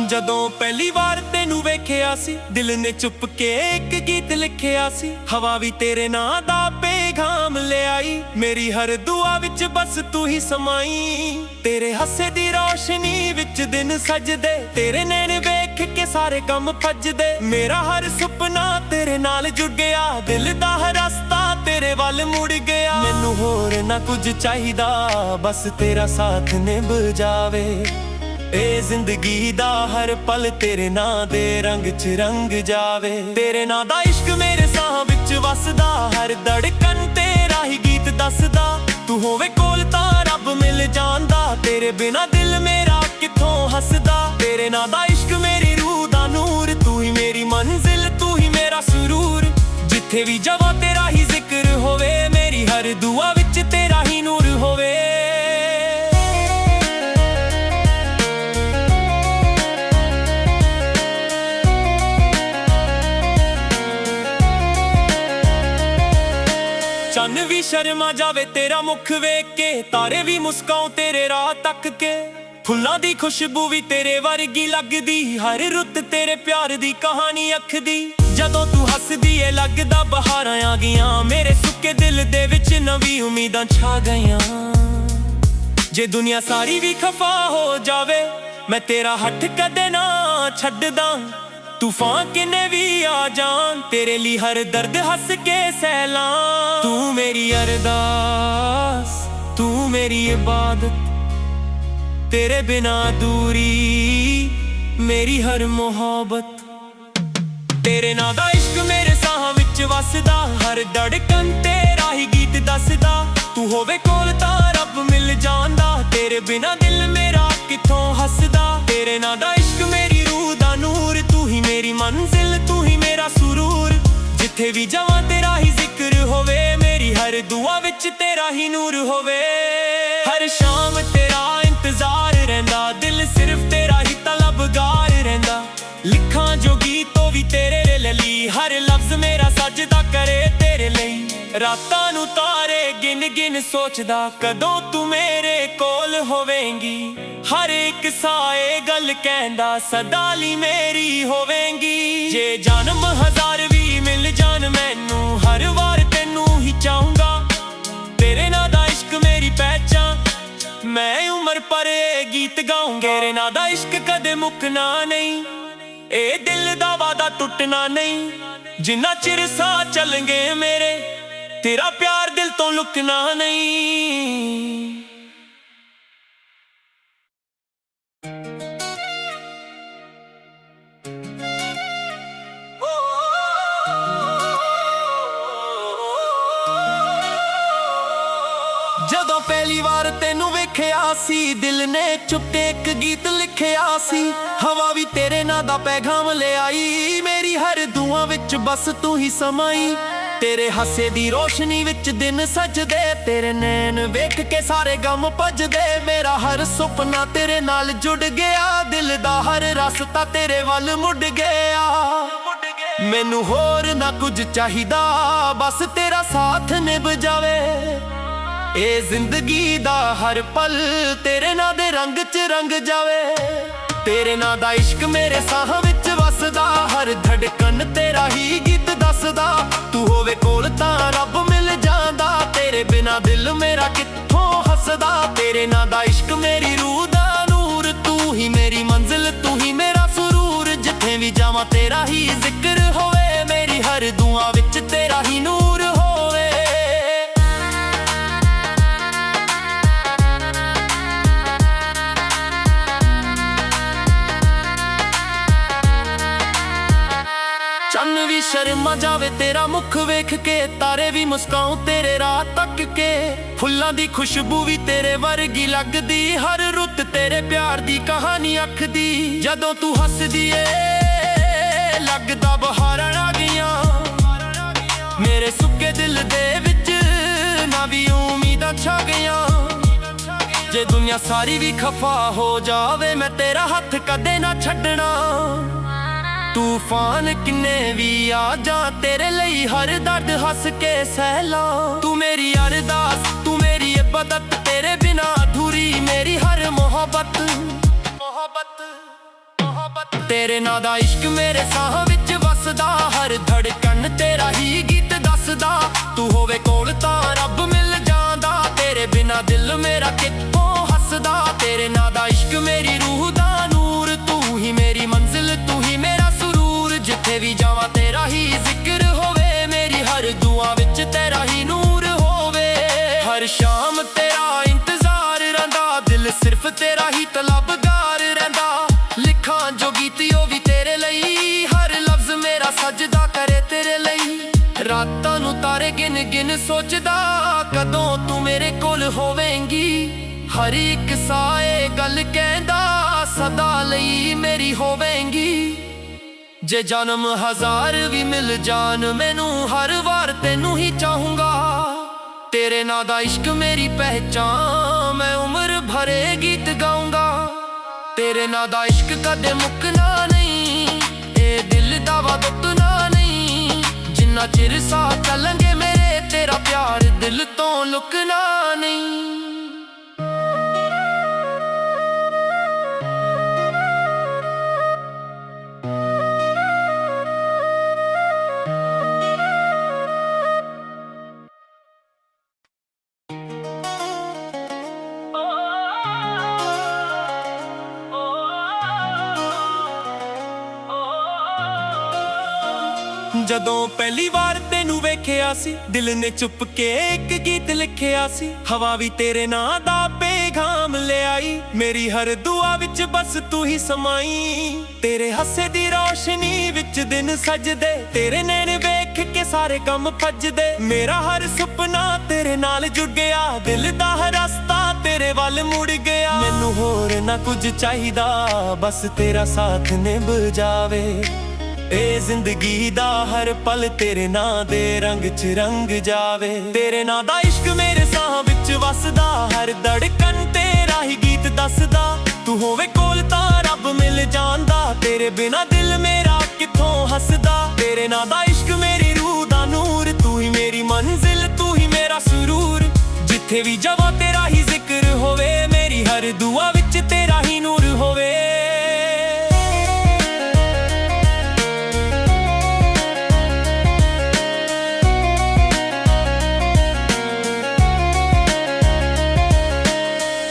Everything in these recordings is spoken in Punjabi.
ਜਦੋਂ ਪਹਿਲੀ ਵਾਰ ਤੈਨੂੰ ਵੇਖਿਆ ਸੀ, ਦਿਲ ਨੇ ਚੁੱਪ ਕੇ ਇੱਕ ਗੀਤ ਲਿਖਿਆ ਸੀ। ਹਵਾ ਵੀ ਤੇਰੇ ਨਾਂ ਦਾ ਪੈਗਾਮ ਲਿਆਈ, ਮੇਰੀ ਹਰ ਦੁਆ ਵਿੱਚ ਬਸ ਤੂੰ ਹੀ ਸਮਾਈ। ਤੇਰੇ ਹੱਸੇ ਦੀ ਰੋਸ਼ਨੀ ਵਿੱਚ ਦਿਨ ਸਜਦੇ, ਤੇਰੇ ਨੈਣ ਵੇਖ ਕੇ ਸਾਰੇ ਗਮ ਭੱਜਦੇ। ਮੇਰਾ ਹਰ ਸੁਪਨਾ ਤੇਰੇ ਨਾਲ ਜੁੜ ਗਿਆ, ਦਿਲ ਦਾ ਹਰ ਰਸਤਾ ਤੇਰੇ ਵੱਲ ਮੁੜ ਗਿਆ। ਮੈਨੂੰ ਹੋਰ ਨਾ ਕੁਝ ਚਾਹੀਦਾ, ਬਸ ਤੇਰਾ ਸਾਥ ਨਿਭ ਜਾਵੇ। ਇਹ ਜ਼ਿੰਦਗੀ ਦਾ ਹਰ ਪਲ ਤੇਰੇ ਨਾਂ ਦੇ ਰੰਗ 'ਚ ਰੰਗ ਜਾਵੇ। ਤੇਰੇ ਨਾਂ ਦਾ ਇਸ਼ਕ ਮੇਰੇ ਸਾਹ ਵਿੱਚ ਵਸਦਾ, ਹਰ ਧੜਕਣ ਤੇਰਾ ਹੀ ਗੀਤ ਦੱਸਦਾ। ਤੂੰ ਹੋਵੇ ਕੋਲ ਤਾਂ ਰੱਬ ਮਿਲ ਜਾਂਦਾ, ਤੇਰੇ ਬਿਨਾ ਦਿਲ ਮੇਰਾ ਕਿੱਥੋਂ ਹੱਸਦਾ। ਤੇਰੇ ਨਾਂ ਦਾ ਇਸ਼ਕ ਮੇਰੀ ਰੂਹ ਦਾ ਨੂਰ, ਤੂੰ ਹੀ ਮੇਰੀ ਮੰਜ਼ਿਲ, ਤੂੰ ਹੀ ਮੇਰਾ ਸਰੂਰ। ਜਿੱਥੇ ਵੀ ਜਾਵਾਂ ਤੇਰਾ ਹੀ ਜ਼ਿਕਰ ਹੋਵੇ, ਮੇਰੀ ਹਰ ਦੁਆ ਵਿੱਚ ਤੇਰਾ ਹੀ ਨੂਰ ਹੋਵੇ। ਚੰਨ ਵੀ ਸ਼ਰਮਾ ਜਾਵੇ ਤੇਰਾ ਮੁਖ ਵੇਖ ਕੇ, ਤਾਰੇ ਵੀ ਮੁਸਕਾਉ ਤੇਰੇ ਰਾਹ ਤੱਕ ਕੇ। ਫੁੱਲਾਂ ਦੀ ਖੁਸ਼ਬੂ ਵੀ ਤੇਰੇ ਵਰਗੀ ਲੱਗਦੀ, ਹਰ ਰੁੱਤ ਤੇਰੇ ਪਿਆਰ ਦੀ ਕਹਾਣੀ ਅੱਖਦੀ। ਜਦੋਂ ਤੂੰ ਹੱਸਦੀ ਏ ਲੱਗਦਾ ਬਹਾਰਾਂ ਆ ਗਈਆਂ, ਮੇਰੇ ਸੁੱਕੇ ਦਿਲ ਦੇ ਵਿੱਚ ਨਵੀਂ ਉਮੀਦਾਂ ਛਾ ਗਈਆਂ। ਜੇ ਦੁਨੀਆ ਸਾਰੀ ਵੀ ਖਫਾ ਹੋ ਜਾਵੇ, ਮੈਂ ਤੇਰਾ ਹੱਥ ਕਦੇ ਨਾ ਛੱਡਦਾ। ਤੂਫਾਨ ਕਿੰਨੇ ਵੀ ਆ ਜਾਣ, ਤੇਰੇ ਲਈ ਹਰ ਦਰਦ ਹੱਸ ਕੇ ਸਹਿਲਾਂ। ਤੂੰ ਮੇਰੀ ਅਰਦਾਸ, ਤੂੰ ਮੇਰੀ ਇਬਾਦਤ, ਤੇਰੇ ਬਿਨਾ ਦੂਰੀ ਮੇਰੀ ਹਰ ਮੁਹੱਬਤ। ਤੇਰੇ ਨਾਂ ਦਾ ਇਸ਼ਕ ਮੇਰੇ ਸਾਹਾਂ ਵਿੱਚ ਵਸਦਾ, ਹਰ ਧੜਕਣ ਤੇਰਾ ਹੀ ਗੀਤ ਦੱਸਦਾ। ਤੂੰ ਹੋਵੇ ਕੋਲ ਤਾਂ ਰੱਬ ਮਿਲ ਜਾਂਦਾ, ਤੇਰੇ ਬਿਨਾ ਦਿਲ ਮੇਰਾ ਕਿੱਥੋਂ ਹੱਸਦਾ। ਤੇਰੇ ਨਾਂ ਦਾ ਇਸ਼ਕ ਮੇਰੀ ਰੂਹ ਦਾ ਨੂਰ, ਤੂੰ ਹੀ ਮੇਰੀ ਮੰਜ਼ਿਲ, ਤੂੰ ਹੀ ਮੇਰਾ ਸਰੂਰ। ਜਿੱਥੇ ਵੀ ਜਾਵਾਂ ਤੇਰਾ ਹੀ ਜ਼ਿਕਰ ਹੋਵੇ, ਮੇਰੀ ਹਰ ਦੁਆ ਵਿੱਚ ਤੇਰਾ ਹੀ ਨੂਰ ਹੋਵੇ। ਹਰ ਸ਼ਾਮ ਤੇਰਾ ਇੰਤਜ਼ਾਰ ਰਹਿੰਦਾ, ਦਿਲ ਸਿਰਫ ਤੇਰਾ ਹੀ ਤਲਬਗਾਰ ਰਹਿੰਦਾ। ਲਿਖਾਂ ਜੋ ਗੀਤ ਉਹ ਵੀ ਤੇਰੇ ਲਈ, ਹਰ ਲਫ਼ਜ਼ ਮੇਰਾ ਸਜਦਾ ਕਰੇ ਤੇਰੇ ਲਈ। ਰਾਤਾਂ ਨੂੰ ਤਾਰੇ ਗਿਣ ਗਿਣ ਸੋਚਦਾ, ਕਦੋਂ ਤੂੰ ਮੇਰੇ ਕੋਲ ਹੋਵੇਂਗੀ। ਹਰ ਇੱਕ ਸਾਏ ਗੱਲ ਕਹਿੰਦਾ, ਸਦਾ ਲਈ ਮੇਰੀ ਹੋਵੇਂਗੀ। ਜੇ ਜਨਮ ਹਜ਼ਾਰ ਵੀ ਮਿਲ ਜਾਣ ਮੈਨੂੰ, ਹਰ ਵਾਰ ਤੈਨੂੰ ਹੀ ਚਾਹੂੰਗਾ। ਤੇਰੇ ਨਾਂ ਦਾ ਇਸ਼ਕ ਮੇਰੀ ਪਹਿਚਾਨ, ਮੈਂ ਉਮਰ ਪਰ ਇਹ ਗੀਤ ਗਾਉਂਗਾ। ਤੇਰੇ ਨਾਂ ਦਾ ਇਸ਼ਕ ਕਦੇ ਮੁੱਕਣਾ ਨਹੀਂ, ਇਹ ਦਿਲ ਦਾ ਵਾਦਾ ਟੁੱਟਣਾ ਨਹੀਂ। ਜਿੰਨਾ ਚਿਰ ਸਾਹ ਚੱਲਣਗੇ ਮੇਰੇ, ਤੇਰਾ ਪਿਆਰ ਦਿਲ ਤੋਂ ਲੁਕਣਾ ਨਹੀਂ। ਜਦੋਂ ਪਹਿਲੀ ਵਾਰ ਤੈਨੂੰ ਵੇਖਿਆ ਸੀ, ਦਿਲ ਨੇ ਚੁੱਪੇ ਇੱਕ ਗੀਤ ਲਿਖਿਆ ਸੀ। ਹਵਾ ਵੀ ਤੇਰੇ ਨਾਂ ਦਾ ਪੈਗਾਮ ਲਿਆਈ, ਮੇਰੀ ਹਰ ਦੁਆ ਵਿੱਚ ਬਸ ਤੂੰ ਹੀ ਸਮਾਈ। ਤੇਰੇ ਹੱਸੇ ਦੀ ਰੋਸ਼ਨੀ ਵਿੱਚ ਦਿਨ ਸਜਦੇ, ਤੇਰੇ ਨੈਣ ਵੇਖ ਕੇ ਸਾਰੇ ਗਮ ਭੱਜਦੇ। ਮੇਰਾ ਹਰ ਸੁਪਨਾ ਤੇਰੇ ਨਾਲ ਜੁੜ ਗਿਆ, ਦਿਲ ਦਾ ਹਰ ਰਸਤਾ ਤੇਰੇ ਵੱਲ ਮੁੜ ਗਿਆ। ਮੈਨੂੰ ਹੋਰ ਨਾ ਕੁਝ ਚਾਹੀਦਾ, ਬਸ ਤੇਰਾ ਸਾਥ ਨਿਭ ਜਾਵੇ। ਇਹ ਜ਼ਿੰਦਗੀ ਦਾ ਹਰ ਪਲ ਤੇਰੇ ਨਾਂ ਦੇ ਰੰਗ 'ਚ ਰੰਗ ਜਾਵੇ। ਤੇਰੇ ਨਾਂ ਦਾ ਇਸ਼ਕ ਮੇਰੇ ਸਾਹ ਵਿੱਚ ਵਸਦਾ, ਹਰ ਧੜਕਣ ਤੇਰਾ ਹੀ ਗੀਤ ਦੱਸਦਾ। ਤੂੰ ਹੋਵੇ ਕੋਲ ਤਾਂ ਰੱਬ ਮਿਲ ਜਾਂਦਾ, ਤੇਰੇ ਬਿਨਾ ਦਿਲ ਮੇਰਾ ਕਿੱਥੋਂ ਹੱਸਦਾ। ਤੇਰੇ ਨਾਂ ਦਾ ਇਸ਼ਕ ਮੇਰੀ ਰੂਹ ਦਾ ਨੂਰ, ਤੂੰ ਹੀ ਮੇਰੀ ਮੰਜ਼ਿਲ, ਤੂੰ ਹੀ ਮੇਰਾ ਸਰੂਰ। ਜਿੱਥੇ ਵੀ ਜਾਵਾਂ ਤੇਰਾ ਹੀ ਜ਼ਿਕਰ ਹੋਵੇ, ਮੇਰੀ ਹਰ ਦੁਆ ਵਿੱਚ ਤੇਰਾ ਹੀ ਨੂਰ ਹੋਵੇ। ਚੰਨ ਵੀ ਸ਼ਰਮਾ ਜਾਵੇ ਤੇਰਾ ਮੁਖ ਵੇਖ ਕੇ, ਤਾਰੇ ਵੀ ਮੁਸਕਾਉ ਤੇਰੇ ਰਾਹ ਤੱਕ ਕੇ। ਫੁੱਲਾਂ ਦੀ ਖੁਸ਼ਬੂ ਵੀ ਤੇਰੇ ਵਰਗੀ ਲੱਗਦੀ, ਹਰ ਰੁੱਤ ਤੇਰੇ ਪਿਆਰ ਦੀ ਕਹਾਣੀ ਅੱਖਦੀ। ਜਦੋਂ ਤੂੰ ਹੱਸਦੀ ਏ ਲੱਗਦਾ ਬਹਾਰਾਂ ਆ ਗਈਆਂ, ਮੇਰੇ ਸੁੱਕੇ ਦਿਲ ਦੇ ਵਿੱਚ ਨਵੀਂ ਉਮੀਦਾਂ ਛਾ ਗਈਆਂ। ਜੇ ਦੁਨੀਆ ਸਾਰੀ ਵੀ ਖਫਾ ਹੋ ਜਾਵੇ, ਮੈਂ ਤੇਰਾ ਹੱਥ ਕਦੇ ਨਾ ਛੱਡਣਾ। ਤੂਫਾਨ ਕਿੰਨੇ ਵੀ ਆ ਜਾ, ਤੇਰੇ ਲਈ ਹਰ ਦਰਦ ਹੱਸ ਕੇ ਸਹਿਲਾ। ਤੂੰ ਮੇਰੀ ਅਰਦਾਸ, ਤੂੰ ਮੇਰੀ ਇਬਾਦਤ, ਤੇਰੇ ਬਿਨਾ ਅਧੂਰੀ ਮੇਰੀ ਹਰ ਮੁਹੱਬਤ। ਤੇਰੇ ਨਾਂ ਦਾ ਇਸ਼ਕ ਮੇਰੇ ਸਾਹ ਵਿੱਚ ਵਸਦਾ, ਹਰ ਧੜਕਣ ਤੇਰਾ ਹੀ ਗੀਤ ਦੱਸਦਾ। ਤੂੰ ਹੋਵੇ ਕੋਲ ਤਾਂ ਰੱਬ ਮਿਲ ਜਾਂਦਾ, ਤੇਰੇ ਬਿਨਾ ਦਿਲ ਮੇਰਾ ਕਿੱਥੋਂ ਹੱਸਦਾ। ਤੇਰੇ ਨਾਂ ਦਾ ਇਸ਼ਕ ਮੇਰੀ ਰੂਹ ਦਾ ਨੂਰ, ਤੂੰ ਹੀ ਮੇਰੀ ਮੰਜ਼ਿਲ, ਤੂੰ ਹੀ ਮੇਰਾ ਸਰੂਰ। ਜਿੱਥੇ ਵੀ ਜਾਵਾਂ ਤੇਰਾ ਹੀ ਜ਼ਿਕਰ ਹੋਵੇ, ਮੇਰੀ ਹਰ ਦੁਆ ਵਿੱਚ ਤੇਰਾ ਹੀ ਨੂਰ ਹੋਵੇ। ਹਰ ਸ਼ਾਮ ਤੇਰਾ ਇੰਤਜ਼ਾਰ ਰਹਿੰਦਾ, ਦਿਲ ਸਿਰਫ ਤੇਰਾ ਹੀ ਤਲਬਗਾਰ ਰਹਿੰਦਾ। ਲਿਖਾਂ ਜੋ ਗੀਤ ਉਹ ਵੀ ਤੇਰੇ ਲਈ, ਹਰ ਲਫ਼ਜ਼ ਮੇਰਾ ਸਜਦਾ ਕਰੇ ਤੇਰੇ ਲਈ। ਰਾਤਾਂ ਨੂੰ ਤਾਰੇ ਗਿਣ ਗਿਣ ਸੋਚਦਾ, ਕਦੋਂ ਤੂੰ ਮੇਰੇ ਕੋਲ ਹੋਵੇਂਗੀ। ਹਰ ਇੱਕ ਸਾਏ ਗੱਲ ਕਹਿੰਦਾ, ਸਦਾ ਲਈ ਮੇਰੀ ਹੋਵੇਂਗੀ। ਜੇ ਜਨਮ ਹਜ਼ਾਰ ਵੀ ਮਿਲ ਜਾਣ ਮੈਨੂੰ, ਹਰ ਵਾਰ ਤੈਨੂੰ ਹੀ ਚਾਹੂੰਗਾ। ਤੇਰੇ ਨਾਂ ਦਾ ਇਸ਼ਕ ਮੇਰੀ ਪਹਿਚਾਨ, ਮੈਂ ਉਮਰ ਭਰੇ ਗੀਤ ਗਾਊਂਗਾ। ਤੇਰੇ ਨਾਂ ਦਾ ਇਸ਼ਕ ਕਦੇ ਮੁੱਕਣਾ ਨਹੀਂ, ਇਹ ਦਿਲ ਦਾ ਵਾ ਟੁੱਟਣਾ ਨਹੀਂ। ਜਿੰਨਾ ਚਿਰ ਸਾਹ ਚੱਲਣਗੇ ਮੇਰੇ, ਤੇਰਾ ਪਿਆਰ ਦਿਲ ਤੋਂ ਲੁਕਣਾ ਨਹੀਂ। ਜਦੋਂ ਪਹਿਲੀ ਵਾਰ ਤੈਨੂੰ ਵੇਖਿਆ ਸੀ, ਦਿਲ ਨੇ ਚੁੱਪ ਕੇ ਇੱਕ ਗੀਤ ਲਿਖਿਆ ਸੀ। ਹਵਾ ਵੀ ਤੇਰੇ ਨਾਂ ਦਾ ਪੈਗਾਮ ਲਿਆਈ, ਮੇਰੀ ਹਰ ਦੁਆ ਵਿੱਚ ਬਸ ਤੂੰ ਹੀ ਸਮਾਈ। ਤੇਰੇ ਹੱਸੇ ਦੀ ਰੋਸ਼ਨੀ ਵਿੱਚ ਦਿਨ ਸਜਦੇ, ਤੇਰੇ ਨੈਣ ਵੇਖ ਕੇ ਸਾਰੇ ਕੰਮ ਭੱਜਦੇ। ਮੇਰਾ ਹਰ ਸੁਪਨਾ ਤੇਰੇ ਨਾਲ ਜੁੜ ਗਿਆ, ਦਿਲ ਦਾ ਹਰ ਰਸਤਾ ਤੇਰੇ ਵੱਲ ਮੁੜ ਗਿਆ। ਮੈਨੂੰ ਹੋਰ ਨਾ ਕੁਝ ਚਾਹੀਦਾ, ਬਸ ਤੇਰਾ ਸਾਥ ਨਿਭ ਜਾਵੇ। ਇਹ ਜ਼ਿੰਦਗੀ ਦਾ ਹਰ ਪਲ ਤੇਰੇ ਨਾਂ ਦੇ ਰੰਗ 'ਚ ਰੰਗ ਜਾਵੇ। ਤੇਰੇ ਨਾਂ ਦਾ ਇਸ਼ਕ ਮੇਰੇ ਸਾਹ ਵਿੱਚ ਵਸਦਾ, ਹਰ ਧੜਕਣ ਤੇਰਾ ਹੀ ਗੀਤ ਦੱਸਦਾ। ਤੂੰ ਹੋਵੇ ਕੋਲ ਤਾਂ ਰੱਬ ਮਿਲ ਜਾਂਦਾ, ਤੇਰੇ ਬਿਨਾ ਦਿਲ ਮੇਰਾ ਕਿੱਥੋਂ ਹੱਸਦਾ। ਤੇਰੇ ਨਾਂ ਦਾ ਇਸ਼ਕ ਮੇਰੀ ਰੂਹ ਦਾ ਨੂਰ, ਤੂੰ ਹੀ ਮੇਰੀ ਮੰਜ਼ਿਲ, ਤੂੰ ਹੀ ਮੇਰਾ ਸਰੂਰ। ਜਿੱਥੇ ਵੀ ਜਾਵਾਂ ਤੇਰਾ ਹੀ ਜ਼ਿਕਰ ਹੋਵੇ, ਮੇਰੀ ਹਰ ਦੁਆ ਵਿੱਚ ਤੇਰਾ ਹੀ ਨੂਰ ਹੋਵੇ।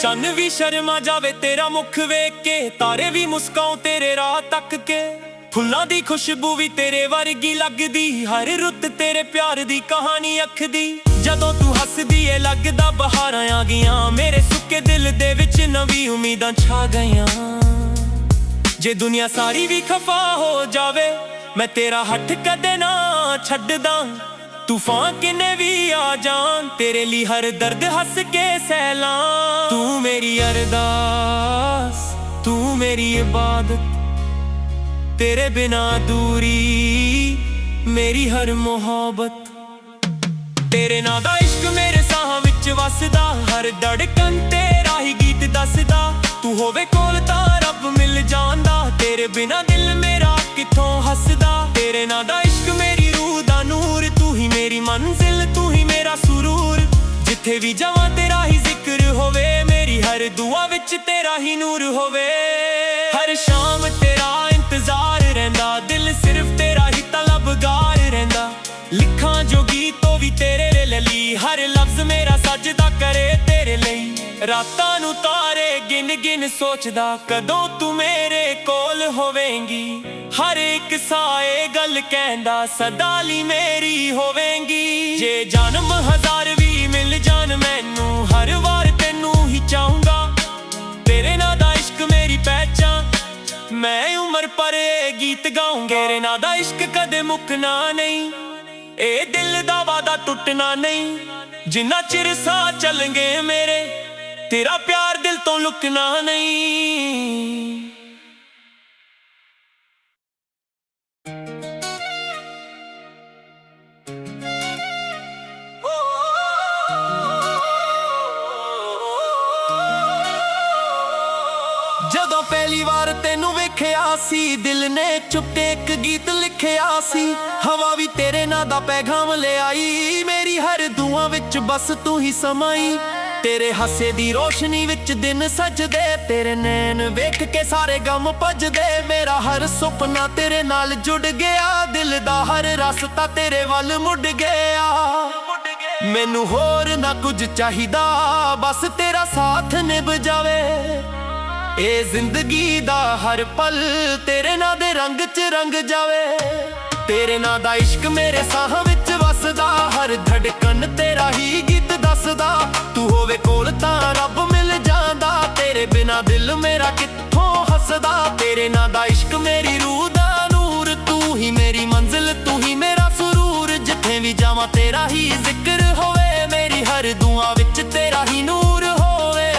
ਚੰਨ ਵੀ ਸ਼ਰਮਾ ਜਾਵੇ ਤੇਰਾ ਮੁਖ ਵੇਖ ਕੇ, ਤਾਰੇ ਵੀ ਮੁਸਕਾਉ ਤੇਰੇ ਰਾਹ ਤੱਕ ਕੇ। ਫੁੱਲਾਂ ਦੀ ਖੁਸ਼ਬੂ ਵੀ ਤੇਰੇ ਵਰਗੀ ਲੱਗਦੀ, ਹਰ ਰੁੱਤ ਤੇਰੇ ਪਿਆਰ ਦੀ ਕਹਾਣੀ ਅੱਖਦੀ। ਜਦੋਂ ਤੂੰ ਹੱਸਦੀ ਏ ਲੱਗਦਾ ਬਹਾਰਾਂ ਆ ਗਈਆਂ, ਮੇਰੇ ਸੁੱਕੇ ਦਿਲ ਦੇ ਵਿੱਚ ਨਵੀਂ ਉਮੀਦਾਂ ਛਾ ਗਈਆਂ। ਜੇ ਦੁਨੀਆ ਸਾਰੀ ਵੀ ਖਫਾ ਹੋ ਜਾਵੇ, ਮੈਂ ਤੇਰਾ ਹੱਥ ਕਦੇ ਨਾ ਛੱਡਦਾ। ਤੂਫਾਨ ਕਿੰਨੇ ਵੀ ਆ ਜਾਣ, ਤੇਰੇ ਲਈ ਹਰ ਦਰਦ ਹੱਸ ਕੇ ਸਹਿਲਾਂ। ਤੂੰ ਮੇਰੀ ਅਰਦਾਸ, ਤੂੰ ਮੇਰੀ ਇਬਾਦਤ, ਤੇਰੇ ਬਿਨਾ ਦੂਰੀ ਮੇਰੀ ਹਰ ਮੁਹੱਬਤ। ਤੇਰੇ ਨਾਂ ਦਾ ਇਸ਼ਕ ਮੇਰੇ ਸਾਹ ਵਿੱਚ ਵਸਦਾ, ਹਰ ਧੜਕਣ ਤੇਰਾ ਹੀ ਗੀਤ ਦੱਸਦਾ। ਤੂੰ ਹੋਵੇ ਕੋਲ ਤਾਂ ਰੱਬ ਮਿਲ ਜਾਂਦਾ, ਤੇਰੇ ਬਿਨਾ ਦਿਲ ਮੇਰਾ ਕਿੱਥੋਂ ਹੱਸਦਾ। ਤੇਰੇ ਨਾਂ ਦਾ ਇਸ਼ਕ ਮੇਰੀ ਰੂਹ ਦਾ ਨੂਰ, ਤੂੰ ਹੀ ਮੇਰੀ ਮੰਜ਼ਿਲ, ਤੂੰ ਹੀ ਮੇਰਾ ਸਰੂਰ। ਜਿੱਥੇ ਵੀ ਜਾਵਾਂ ਤੇਰਾ ਹੀ ਜ਼ਿਕਰ ਹੋਵੇ, ਮੇਰੀ ਹਰ ਦੁਆ ਵਿੱਚ ਤੇਰਾ ਹੀ ਨੂਰ ਹੋਵੇ। ਹਰ ਸ਼ਾਮ ਤੇਰਾ ਇੰਤਜ਼ਾਰ ਰਹਿੰਦਾ, ਦਿਲ ਸਿਰਫ ਤੇਰਾ ਹੀ ਤਲਬਗਾਰ ਰਹਿੰਦਾ। ਲਿਖਾਂ ਜੋ ਗੀਤ ਉਹ ਵੀ ਤੇਰੇ ਲਈ, ਹਰ ਲਫ਼ਜ਼ ਮੇਰਾ ਸਜਦਾ ਕਰੇ ਤੇਰੇ ਲਈ। ਰਾਤਾਂ ਨੂੰ ਤਾਰੇ ਗਿਣ ਗਿਣ ਸੋਚਦਾ, ਕਦੋਂ ਤੂੰ ਮੇਰੇ ਕੋਲ ਹੋਵੇਂਗੀ। ਹਰ ਇੱਕ ਸਾਏ ਗੱਲ ਕਹਿੰਦਾ, ਸਦਾ ਲਈ ਮੇਰੀ ਹੋਵੇਂਗੀ। ਜੇ ਜਨਮ ਹਜ਼ਾਰ ਵੀ ਮਿਲ ਜਾਣ ਮੈਨੂੰ, ਹਰ ਵਾਰ ਤੈਨੂੰ ਹੀ ਚਾਹੂੰਗਾ। ਤੇਰੇ ਨਾਂ ਦਾ ਇਸ਼ਕ ਮੇਰੀ ਪਹਿਚਾਨ, ਮੈਂ ਉਮਰ ਭਰੇ ਗੀਤ ਗਾਊਂਗਾ। ਤੇਰੇ ਨਾਂ ਦਾ ਇਸ਼ਕ ਕਦੇ ਮੁੱਕਣਾ ਨਹੀਂ, ਇਹ ਦਿਲ ਦਾ ਵਾਦਾ ਟੁੱਟਣਾ ਨਹੀਂ। ਜਿੰਨਾ ਚਿਰ ਸਾਹ ਚੱਲਣਗੇ ਮੇਰੇ, ਤੇਰਾ ਪਿਆਰ ਦਿਲ ਤੋਂ ਲੁਕਣਾ ਨਹੀਂ। ਜਦੋਂ ਪਹਿਲੀ ਵਾਰ ਤੈਨੂੰ ਵੇਖਿਆ ਸੀ, ਦਿਲ ਨੇ ਚੁੱਪ ਇੱਕ ਗੀਤ ਲਿਖਿਆ ਸੀ। ਹਵਾ ਵੀ ਤੇਰੇ ਨਾਂ ਦਾ ਪੈਗਾਮ ਲਿਆਈ, ਮੇਰੀ ਹਰ ਦੁਆ ਵਿੱਚ ਬਸ ਤੂੰ ਹੀ ਸਮਾਈ। ਤੇਰੇ ਹਾਸੇ ਦੀ ਰੋਸ਼ਨੀ ਵਿੱਚ ਦਿਨ ਸਜਦੇ, ਤੇਰੇ ਨੈਣ ਵੇਖ ਕੇ ਸਾਰੇ ਗਮ ਭੱਜਦੇ। ਮੇਰਾ ਹਰ ਸੁਪਨਾ ਤੇਰੇ ਨਾਲ ਜੁੜ ਗਿਆ, ਦਿਲ ਦਾ ਹਰ ਰਸਤਾ ਤੇਰੇ ਵੱਲ ਮੁੜ ਗਿਆ। ਮੈਨੂੰ ਹੋਰ ਨਾ ਕੁਝ ਚਾਹੀਦਾ, ਬਸ ਤੇਰਾ ਸਾਥ ਨਿਭ ਜਾਵੇ। ਇਹ ਜ਼ਿੰਦਗੀ ਦਾ ਹਰ ਪਲ ਤੇਰੇ ਨਾਂ ਦੇ ਰੰਗ 'ਚ ਰੰਗ ਜਾਵੇ। ਤੇਰੇ ਨਾਂ ਦਾ ਇਸ਼ਕ ਮੇਰੇ ਸਾਹਾਂ ਵਿੱਚ ਵਸਦਾ, ਹਰ ਧੜਕਣ ਤੇਰਾ ਹੀ ਗੀਤ ਦੱਸਦਾ। ਤੂੰ ਹੋਵੇ ਕੋਲ ਤਾਂ ਰੱਬ ਮਿਲ ਜਾਂਦਾ, ਤੇਰੇ ਬਿਨਾ ਦਿਲ ਮੇਰਾ ਕਿੱਥੋਂ ਹੱਸਦਾ। ਤੇਰੇ ਨਾਂ ਦਾ ਇਸ਼ਕ ਮੇਰੀ ਰੂਹ ਦਾ ਨੂਰ, ਤੂੰ ਹੀ ਮੇਰੀ ਮੰਜ਼ਿਲ, ਤੂੰ ਹੀ ਮੇਰਾ ਸਰੂਰ। ਜਿੱਥੇ ਵੀ ਜਾਵਾਂ ਤੇਰਾ ਹੀ ਜ਼ਿਕਰ ਹੋਵੇ, ਮੇਰੀ ਹਰ ਦੁਆ ਵਿੱਚ ਤੇਰਾ ਹੀ ਨੂਰ ਹੋਵੇ।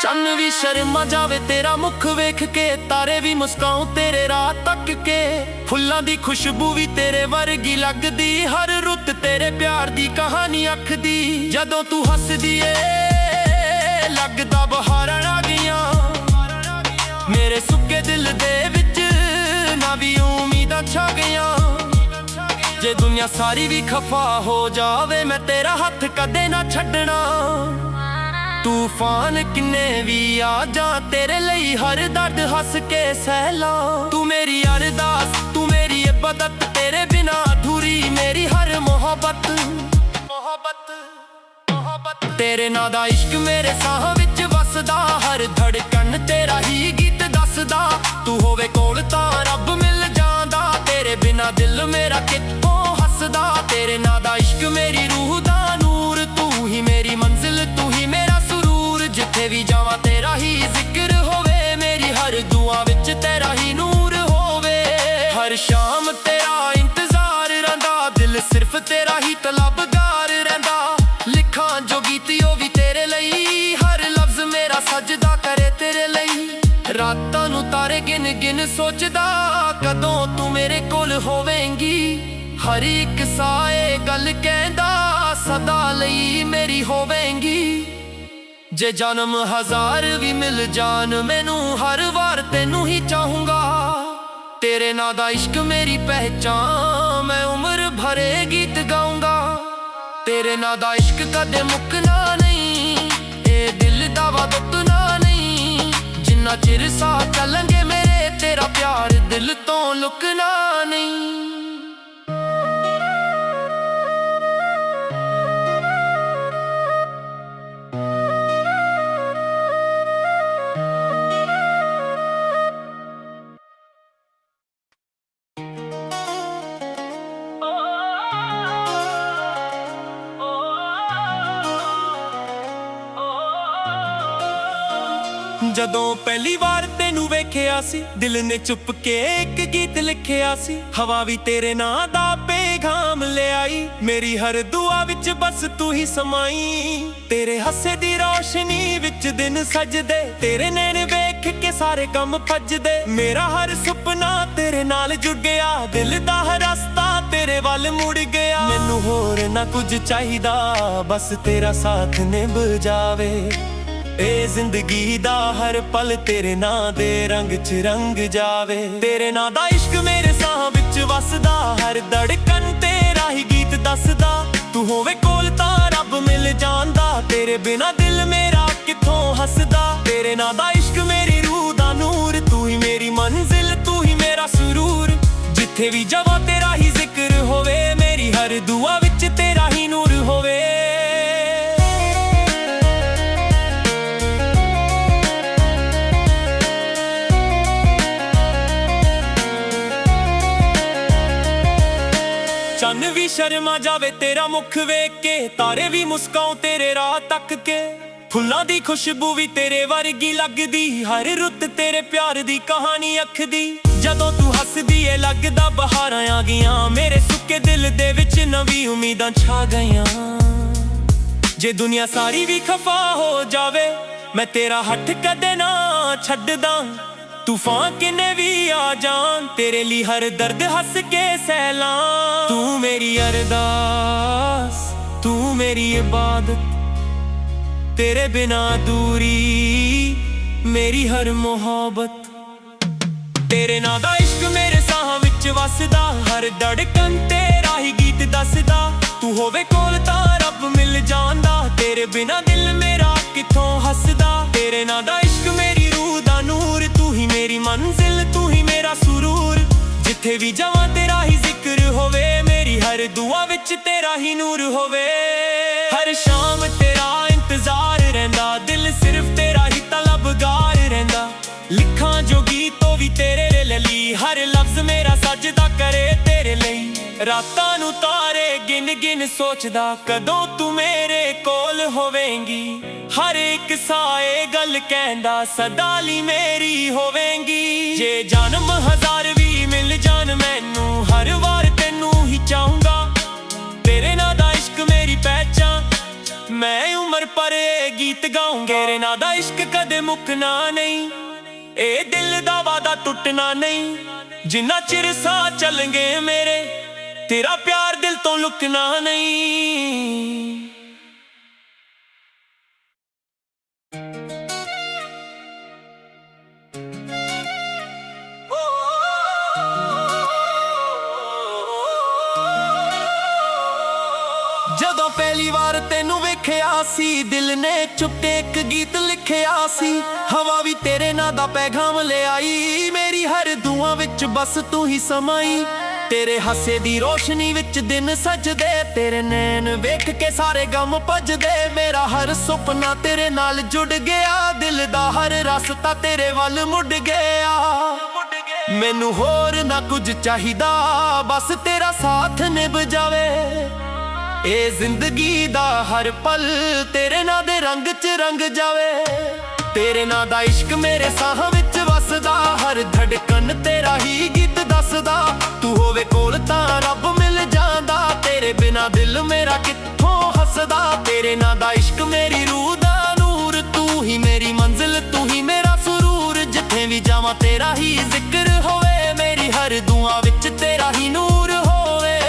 ਚੰਨ ਵੀ ਸ਼ਰਮਾ ਜਾਵੇ ਤੇਰਾ ਮੁਖ ਵੇਖ ਕੇ, ਤਾਰੇ ਵੀ ਮੁਸਕਾਉ ਤੇਰੇ ਰਾਹ ਤੱਕ ਕੇ। ਫੁੱਲਾਂ ਦੀ ਖੁਸ਼ਬੂ ਵੀ ਤੇਰੇ ਵਰਗੀ ਲੱਗਦੀ, ਹਰ ਰੁੱਤ ਤੇਰੇ ਪਿਆਰ ਦੀ ਕਹਾਣੀ ਆਖਦੀ। ਜਦੋਂ ਤੂੰ ਹੱਸਦੀ ਏ ਲੱਗਦਾ ਬਹਾਰਾਂ ਆ ਗਈਆਂ, ਮੇਰੇ ਸੁੱਕੇ ਦਿਲ ਦੇ ਵਿੱਚ ਨਵੀਂ ਉਮੀਦਾਂ ਛਾ ਗਈਆਂ। ਜੇ ਦੁਨੀਆ ਸਾਰੀ ਵੀ ਖਫਾ ਹੋ ਜਾਵੇ, ਮੈਂ ਤੇਰਾ ਹੱਥ ਕਦੇ ਨਾ ਛੱਡਣਾ। ਤੂਫਾਨ ਕਿੰਨੇ ਵੀ ਆ ਜਾ, ਤੇਰੇ ਲਈ ਹਰ ਦਰਦ ਹੱਸ ਕੇ ਸਹਿ ਲਾਂ। ਤੂੰ ਮੇਰੀ ਅਰਦਾਸ, ਤੂੰ ਮੇਰੀ ਇਬਾਦਤ, ਤੇਰੇ ਬਿਨਾ ਅਧੂਰੀ ਮੇਰੀ ਹਰ ਮੁਹੱਬਤ। ਤੇਰੇ ਨਾਂ ਦਾ ਇਸ਼ਕ ਮੇਰੇ ਸਾਹਾਂ ਵਿੱਚ ਵਸਦਾ, ਹਰ ਧੜਕਣ ਤੇਰਾ ਹੀ ਗੀਤ ਦੱਸਦਾ। ਤੂੰ ਹੋਵੇ ਕੋਲ ਤਾਂ ਰੱਬ ਮਿਲ ਜਾਂਦਾ, ਤੇਰੇ ਬਿਨਾ ਦਿਲ ਮੇਰਾ ਕਿੱਥੋਂ ਹੱਸਦਾ। ਤੇਰੇ ਨਾਂ ਦਾ ਇਸ਼ਕ ਮੇਰੀ ਰੂਹ ਦਾ ਨੂਰ, ਤੂੰ ਹੀ ਮੇਰੀ ਮੰਜ਼ਿਲ, ਤੂੰ ਹੀ ਮੇਰਾ ਸਰੂਰ। ਜਿੱਥੇ ਵੀ ਜਾਵਾਂ ਤੇਰਾ ਹੀ ਜ਼ਿਕਰ ਹੋਵੇ, ਮੇਰੀ ਹਰ ਦੁਆ ਵਿੱਚ ਤੇਰਾ ਹੀ ਨੂਰ ਹੋਵੇ। ਹਰ ਸ਼ਾਮ ਤੇਰਾ ਇੰਤਜ਼ਾਰ ਰਹਿੰਦਾ, ਦਿਲ ਸਿਰਫ ਤੇਰਾ ਹੀ ਤਲਬਗਾਰ ਰਹਿੰਦਾ। ਲਿਖਾਂ ਜੋ ਗੀਤ ਉਹ ਵੀ ਤੇਰੇ ਲਈ, ਹਰ ਲਫ਼ਜ਼ ਮੇਰਾ ਸਜਦਾ ਕਰੇ ਤੇਰੇ ਲਈ। ਰਾਤਾਂ ਨੂੰ ਤਾਰੇ ਗਿਣ ਗਿਣ ਸੋਚਦਾ, ਕਦੋਂ ਤੂੰ ਮੇਰੇ ਕੋਲ ਹੋਵੇਂਗੀ। ਹਰ ਇੱਕ ਸਾਏ ਗੱਲ ਕਹਿੰਦਾ, ਸਦਾ ਲਈ ਮੇਰੀ ਹੋਵੇਂਗੀ। ਜੇ ਜਨਮ ਹਜ਼ਾਰ ਵੀ ਮਿਲ ਜਾਣ ਮੈਨੂੰ, ਹਰ ਵਾਰ ਤੈਨੂੰ ਹੀ ਚਾਹੂੰਗਾ। ਤੇਰੇ ਨਾਂ ਦਾ ਇਸ਼ਕ ਮੇਰੀ ਪਹਿਚਾਨ, ਮੈਂ ਉਮਰ ਭਰੇ ਗੀਤ ਗਾਉਂਗਾ। ਤੇਰੇ ਨਾਂ ਦਾ ਇਸ਼ਕ ਕਦੇ ਮੁੱਕਣਾ ਨਹੀਂ, ਇਹ ਦਿਲ ਦਾ ਵਾਦਤਨਾ ਨਹੀਂ। ਜਿੰਨਾ ਚਿਰ ਸਾਹ ਚੱਲਣਗੇ ਮੇਰੇ, ਤੇਰਾ ਪਿਆਰ ਦਿਲ ਤੋਂ ਲੁਕਣਾ ਨਹੀਂ। ਜਦੋਂ ਪਹਿਲੀ ਵਾਰ ਤੈਨੂੰ ਵੇਖਿਆ ਸੀ, ਦਿਲ ਨੇ ਚੁੱਪ ਕੇ ਇੱਕ ਗੀਤ ਲਿਖਿਆ ਸੀ। ਹਵਾ ਵੀ ਤੇਰੇ ਨਾਂ ਦਾ ਪੈਗਾਮ ਲਿਆਈ, ਮੇਰੀ ਹਰ ਦੁਆ ਵਿੱਚ ਬਸ ਤੂੰ ਹੀ ਸਮਾਈ। ਤੇਰੇ ਹਾਸੇ ਦੀ ਰੋਸ਼ਨੀ ਵਿੱਚ ਦਿਨ ਸਜਦੇ, ਤੇਰੇ ਨੈਣ ਵੇਖ ਕੇ ਸਾਰੇ ਗਮ ਭੱਜਦੇ। ਮੇਰਾ ਹਰ ਸੁਪਨਾ ਤੇਰੇ ਨਾਲ ਜੁੜ ਗਿਆ, ਦਿਲ ਦਾ ਹਰ ਰਸਤਾ ਤੇਰੇ ਵੱਲ ਮੁੜ ਗਿਆ। ਮੈਨੂੰ ਹੋਰ ਨਾ ਕੁਝ ਚਾਹੀਦਾ, ਬਸ ਤੇਰਾ ਸਾਥ ਨਿਭ ਜਾਵੇ। ਇਹ ਜ਼ਿੰਦਗੀ ਦਾ ਹਰ ਪਲ ਤੇਰੇ ਨਾਂ ਦੇ ਰੰਗ 'ਚ ਰੰਗ ਜਾਵੇ। ਤੇਰੇ ਨਾਂ ਦਾ ਇਸ਼ਕ ਮੇਰੇ ਸਾਹਾਂ ਵਿੱਚ ਵਸਦਾ, ਹਰ ਧੜਕਣ ਤੇਰਾ ਹੀ ਗੀਤ ਦੱਸਦਾ। ਤੂੰ ਹੋਵੇ ਕੋਲ ਤਾਂ ਰੱਬ ਮਿਲ ਜਾਂਦਾ, ਤੇਰੇ ਬਿਨਾ ਦਿਲ ਮੇਰਾ ਕਿੱਥੋਂ ਹੱਸਦਾ। ਤੇਰੇ ਨਾਂ ਦਾ ਇਸ਼ਕ ਮੇਰੀ ਰੂਹ ਦਾ ਨੂਰ, ਤੂੰ ਹੀ ਮੇਰੀ ਮੰਜ਼ਿਲ, ਤੂੰ ਹੀ ਮੇਰਾ ਸਰੂਰ। ਜਿੱਥੇ ਵੀ ਜਾਵਾਂ ਤੇਰਾ ਹੀ ਜ਼ਿਕਰ ਹੋਵੇ, ਮੇਰੀ ਹਰ ਦੁਆ ਵਿੱਚ ਤੇਰਾ ਹੀ ਨੂਰ ਹੋਵੇ। ਚੰਨ ਵੀ ਸ਼ਰਮਾ ਜਾਵੇ ਤੇਰਾ ਮੁਖ ਵੇਖ ਕੇ, ਤਾਰੇ ਵੀ ਮੁਸਕਾਉ ਤੇਰੇ ਰਾਹ ਤੱਕ ਕੇ। ਫੁੱਲਾਂ ਦੀ ਖੁਸ਼ਬੂ ਵੀ ਤੇਰੇ ਵਰਗੀ ਲੱਗਦੀ, ਹਰ ਰੁੱਤ ਤੇਰੇ ਪਿਆਰ ਦੀ ਕਹਾਣੀ ਆਖਦੀ। ਜਦੋਂ ਤੂੰ ਹੱਸਦੀ ਏ ਲੱਗਦਾ ਬਹਾਰਾਂ ਆ ਗਈਆਂ, ਮੇਰੇ ਸੁੱਕੇ ਦਿਲ ਦੇ ਵਿੱਚ ਨਵੀਂ ਉਮੀਦਾਂ ਛਾ ਗਈਆਂ। ਜੇ ਦੁਨੀਆ ਸਾਰੀ ਵੀ ਖਫਾ ਹੋ ਜਾਵੇ, ਮੈਂ ਤੇਰਾ ਹੱਥ ਕਦੇ ਨਾ ਛੱਡਦਾ। ਤੂਫਾਨ ਕਿੰਨੇ ਵੀ ਆ ਜਾਣ, ਤੇਰੇ ਲਈ ਹਰ ਦਰਦ ਹੱਸ ਕੇ ਸਹਿ ਲਾਂ। ਤੂੰ ਮੇਰੀ ਅਰਦਾਸ, ਤੂੰ ਮੇਰੀ ਇਬਾਦਤ, ਤੇਰੇ ਬਿਨਾ ਅਧੂਰੀ ਮੇਰੀ ਹਰ ਮੁਹੱਬਤ। ਤੇਰੇ ਨਾਂ ਦਾ ਇਸ਼ਕ ਮੇਰੇ ਸਾਹਾਂ ਵਿੱਚ ਵਸਦਾ, ਹਰ ਧੜਕਣ ਤੇਰਾ ਹੀ ਗੀਤ ਦੱਸਦਾ। ਤੂੰ ਹੋਵੇ ਕੋਲ ਤਾਂ ਰੱਬ ਮਿਲ ਜਾਂਦਾ, ਤੇਰੇ ਬਿਨਾ ਦਿਲ ਮੇਰਾ ਕਿੱਥੋਂ ਹੱਸਦਾ। ਤੇਰੇ ਨਾਂ ਦਾ ਇਸ਼ਕ ਮੇਰੀ ਰੂਹ ਦਾ ਨੂਰ, ਤੂੰ ਹੀ ਮੇਰੀ ਮੰਜ਼ਿਲ, ਤੂੰ ਹੀ ਮੇਰਾ ਸਰੂਰ। ਜਿੱਥੇ ਵੀ ਜਾਵਾਂ ਤੇਰਾ ਹੀ ਜ਼ਿਕਰ ਹੋਵੇ, ਮੇਰੀ ਹਰ ਦੁਆ ਵਿੱਚ ਤੇਰਾ ਹੀ ਨੂਰ ਹੋਵੇ। ਹਰ ਸ਼ਾਮ ਤੇਰਾ ਇੰਤਜ਼ਾਰ ਰਹਿੰਦਾ, ਦਿਲ ਸਿਰਫ ਤੇਰਾ ਹੀ ਤਲਬਗਾਰ ਰਹਿੰਦਾ। ਲਿਖਾਂ ਜੋ ਗੀਤ ਉਹ ਵੀ ਤੇਰੇ ਲਈ, ਹਰ ਲਫ਼ਜ਼ ਮੇਰਾ ਸਜਦਾ ਕਰੇ ਤੇਰੇ ਲਈ। ਰਾਤਾਂ ਨੂੰ ਤਾਰੇ ਗਿਣ ਗਿਣ ਸੋਚਦਾ, ਕਦੋਂ ਤੂੰ ਮੇਰੇ ਕੋਲ ਹੋਵੇਂਗੀ। ਹਰ ਇੱਕ ਸਾਏ ਗੱਲ ਕਹਿੰਦਾ, ਸਦਾ ਲਈ ਮੇਰੀ ਹੋਵੇਂਗੀ। ਜੇ ਜਨਮ ਹਜ਼ਾਰ ਵੀ ਮਿਲ ਜਾਣ ਮੈਨੂੰ, ਹਰ ਵਾਰ ਤੈਨੂੰ ਹੀ ਚਾਹੂੰਗਾ। ਤੇਰੇ ਨਾਂ ਦਾ ਇਸ਼ਕ ਮੇਰੀ ਪਹਿਚਾਨ, ਮੈਂ ਉਮਰ ਪਰ ਇਹ ਗੀਤ ਗਾਉਂਗਾ। ਤੇਰੇ ਨਾਂ ਦਾ ਇਸ਼ਕ ਕਦੇ ਮੁੱਕਣਾ ਨਹੀਂ, ਇਹ ਦਿਲ ਦਾ ਵਾਦਾ ਟੁੱਟਣਾ ਨਹੀਂ। ਜਿੰਨਾ ਚਿਰ ਸਾਹ ਚੱਲਣਗੇ ਮੇਰੇ, ਤੇਰਾ ਪਿਆਰ ਦਿਲ ਤੋਂ ਲੁਕਣਾ ਨਹੀਂ। ਜਦੋਂ ਪਹਿਲੀ ਵਾਰ ਤੈਨੂੰ ਵੇਖਿਆ ਸੀ, ਦਿਲ ਨੇ ਚੁੱਪੇ ਇੱਕ ਗੀਤ ਲਿਖਿਆ ਸੀ। ਹਵਾ ਵੀ ਤੇਰੇ ਨਾਂ ਦਾ ਪੈਗਾਮ ਲਿਆਈ, ਮੇਰੀ ਹਰ ਦੁਆ ਵਿੱਚ ਬਸ ਤੂੰ ਹੀ ਸਮਾਈ। ਤੇਰੇ ਹਾਸੇ ਦੀ ਰੋਸ਼ਨੀ ਵਿੱਚ ਦਿਨ ਸਜਦੇ, ਤੇਰੇ ਨੈਣ ਵੇਖ ਕੇ ਸਾਰੇ ਗਮ ਭੱਜਦੇ। ਮੇਰਾ ਹਰ ਸੁਪਨਾ ਤੇਰੇ ਨਾਲ ਜੁੜ ਗਿਆ, ਦਿਲ ਦਾ ਹਰ ਰਸਤਾ ਤੇਰੇ ਵੱਲ ਮੁੜ ਗਿਆ। ਮੈਨੂੰ ਹੋਰ ਨਾ ਕੁਝ ਚਾਹੀਦਾ, ਬਸ ਤੇਰਾ ਸਾਥ ਨਿਭ ਜਾਵੇ। ਇਹ ਜ਼ਿੰਦਗੀ ਦਾ ਹਰ ਪਲ ਤੇਰੇ ਨਾਂ ਦੇ ਰੰਗ 'ਚ ਰੰਗ ਜਾਵੇ। ਤੇਰੇ ਨਾਂ ਦਾ ਇਸ਼ਕ ਮੇਰੇ ਸਾਹਾਂ ਵਿੱਚ ਵਸਦਾ, ਹਰ ਧੜਕਣ ਤੇਰਾ ਹੀ ਗੀਤ ਦੱਸਦਾ। ਤੂੰ ਹੋਵੇ ਕੋਲ ਤਾਂ ਰੱਬ ਮਿਲ ਜਾਂਦਾ, ਤੇਰੇ ਬਿਨਾ ਦਿਲ ਮੇਰਾ ਕਿੱਥੋਂ ਹੱਸਦਾ। ਤੇਰੇ ਨਾਂ ਦਾ ਇਸ਼ਕ ਮੇਰੀ ਰੂਹ ਦਾ ਨੂਰ, ਤੂੰ ਹੀ ਮੇਰੀ ਮੰਜ਼ਿਲ, ਤੂੰ ਹੀ ਮੇਰਾ ਸਰੂਰ। ਜਿੱਥੇ ਵੀ ਜਾਵਾਂ ਤੇਰਾ ਹੀ ਜ਼ਿਕਰ ਹੋਵੇ, ਮੇਰੀ ਹਰ ਦੁਆ ਵਿੱਚ ਤੇਰਾ ਹੀ ਨੂਰ ਹੋਵੇ।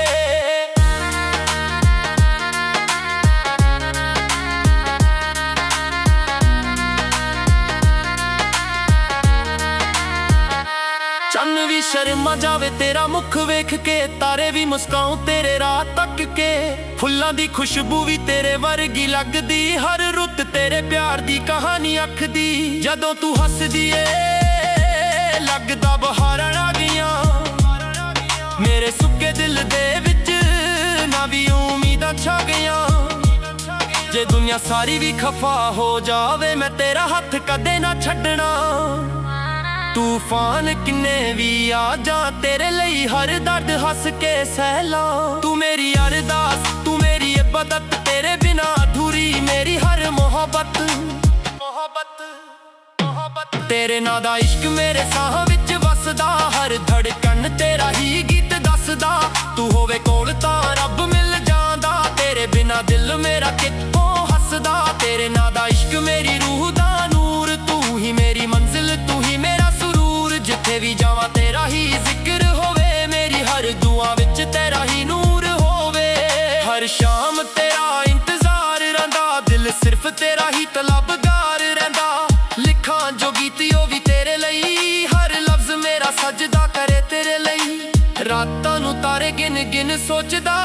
ਚੰਨ ਵੀ ਸ਼ਰਮਾ ਜਾਵੇ ਤੇਰਾ ਮੁਖ ਵੇਖ ਕੇ, ਤਾਰੇ ਵੀ ਮੁਸਕਾਉ ਤੇਰੇ ਰਾਹ ਤੱਕ ਕੇ। ਫੁੱਲਾਂ ਦੀ ਖੁਸ਼ਬੂ ਵੀ ਤੇਰੇ ਵਰਗੀ ਲੱਗਦੀ, ਹਰ ਰੁੱਤ ਤੇਰੇ ਪਿਆਰ ਦੀ ਕਹਾਣੀ ਆਖਦੀ। ਜਦੋਂ ਤੂੰ ਹੱਸਦੀ ਏ ਲੱਗਦਾ ਬਹਾਰਾਂ ਆ ਗਈਆਂ, ਮੇਰੇ ਸੁੱਕੇ ਦਿਲ ਦੇ ਵਿੱਚ ਨਵੀਂ ਉਮੀਦਾਂ ਛਾ ਗਈਆਂ। ਜੇ ਦੁਨੀਆ ਸਾਰੀ ਵੀ ਖਫਾ ਹੋ ਜਾਵੇ, ਮੈਂ ਤੇਰਾ ਹੱਥ ਕਦੇ ਨਾ ਛੱਡਣਾ। ਤੂਫਾਨ ਕਿੰਨੇ ਵੀ ਆ ਜਾ, ਤੇਰੇ ਲਈ ਹਰ ਦਰਦ ਹੱਸ ਕੇ ਸਹਿ ਲਾਂ। ਤੂੰ ਮੇਰੀ ਅਰਦਾਸ, ਤੂੰ ਮੇਰੀ ਇਬਾਦਤ, ਤੇਰੇ ਬਿਨਾ ਅਧੂਰੀ ਮੇਰੀ ਹਰ ਮੁਹੱਬਤ। ਤੇਰੇ ਨਾਂ ਦਾ ਇਸ਼ਕ ਮੇਰੇ ਸਾਹਾਂ ਵਿੱਚ ਵਸਦਾ, ਹਰ ਧੜਕਣ ਤੇਰਾ ਹੀ ਗੀਤ ਦੱਸਦਾ। ਤੂੰ ਹੋਵੇ ਕੋਲ ਤਾਂ ਰੱਬ ਮਿਲ ਜਾਂਦਾ, ਤੇਰੇ ਬਿਨਾ ਦਿਲ ਮੇਰਾ ਕਿੱਥੋਂ ਹੱਸਦਾ। ਤੇਰੇ ਨਾਂ ਦਾ ਇਸ਼ਕ ਮੇਰੀ ਰੂਹ ਦਾ ਨੂਰ, ਤੂੰ ਹੀ ਮੇਰੀ ਮੰਜ਼ਿਲ, ਤੂੰ ਹੀ ਮੇਰਾ ਸਰੂਰ। ਜਿੱਥੇ ਵੀ ਜਾਵਾਂ ਤੇਰਾ ਹੀ ਜ਼ਿਕਰ ਹੋਵੇ, ਮੇਰੀ ਹਰ ਦੁਆ ਵਿੱਚ ਤੇਰਾ ਹੀ ਨੂਰ ਹੋਵੇ। ਹਰ ਸ਼ਾਮ ਤੇਰਾ ਇੰਤਜ਼ਾਰ ਰਹਿੰਦਾ, ਦਿਲ ਸਿਰਫ ਤੇਰਾ ਹੀ ਤਲਬਗਾਰ ਰਹਿੰਦਾ। ਲਿਖਾਂ ਜੋ ਗੀਤ ਉਹ ਵੀ ਤੇਰੇ ਲਈ, ਹਰ ਲਫ਼ਜ਼ ਮੇਰਾ ਸਜਦਾ ਕਰੇ ਤੇਰੇ ਲਈ। ਰਾਤਾਂ ਨੂੰ ਤਾਰੇ ਗਿਣ ਗਿਣ ਸੋਚਦਾ,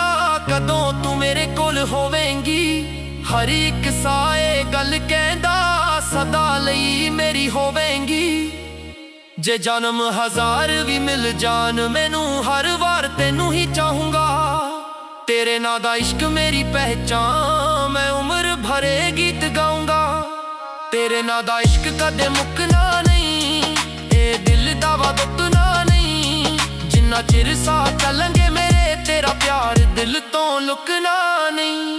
ਕਦੋਂ ਤੂੰ ਮੇਰੇ ਕੋਲ ਹੋਵੇਂਗੀ। ਹਰ ਇੱਕ ਸਾਏ ਗੱਲ ਕਹਿੰਦਾ, ਸਦਾ ਲਈ ਮੇਰੀ ਹੋਵੇਂਗੀ। ਜੇ ਜਨਮ ਹਜ਼ਾਰ ਵੀ ਮਿਲ ਜਾਣ ਮੈਨੂੰ, ਹਰ ਵਾਰ ਤੈਨੂੰ ਹੀ ਚਾਹੂੰਗਾ। ਤੇਰੇ ਨਾਂ ਦਾ ਇਸ਼ਕ ਮੇਰੀ ਪਹਿਚਾਨ, ਮੈਂ ਉਮਰ ਭਰ ਇਹ ਗੀਤ ਗਾਉਂਗਾ। ਤੇਰੇ ਨਾਂ ਦਾ ਇਸ਼ਕ ਕਦੇ ਮੁੱਕਣਾ ਨਹੀਂ, ਇਹ ਦਿਲ ਦਾ ਵਾਦਾ ਟੁੱਟਣਾ ਨਹੀਂ। ਜਿੰਨਾ ਚਿਰ ਸਾਹ ਚੱਲਣਗੇ ਮੇਰੇ, ਤੇਰਾ ਪਿਆਰ ਦਿਲ ਤੋਂ ਲੁਕਣਾ ਨਹੀਂ।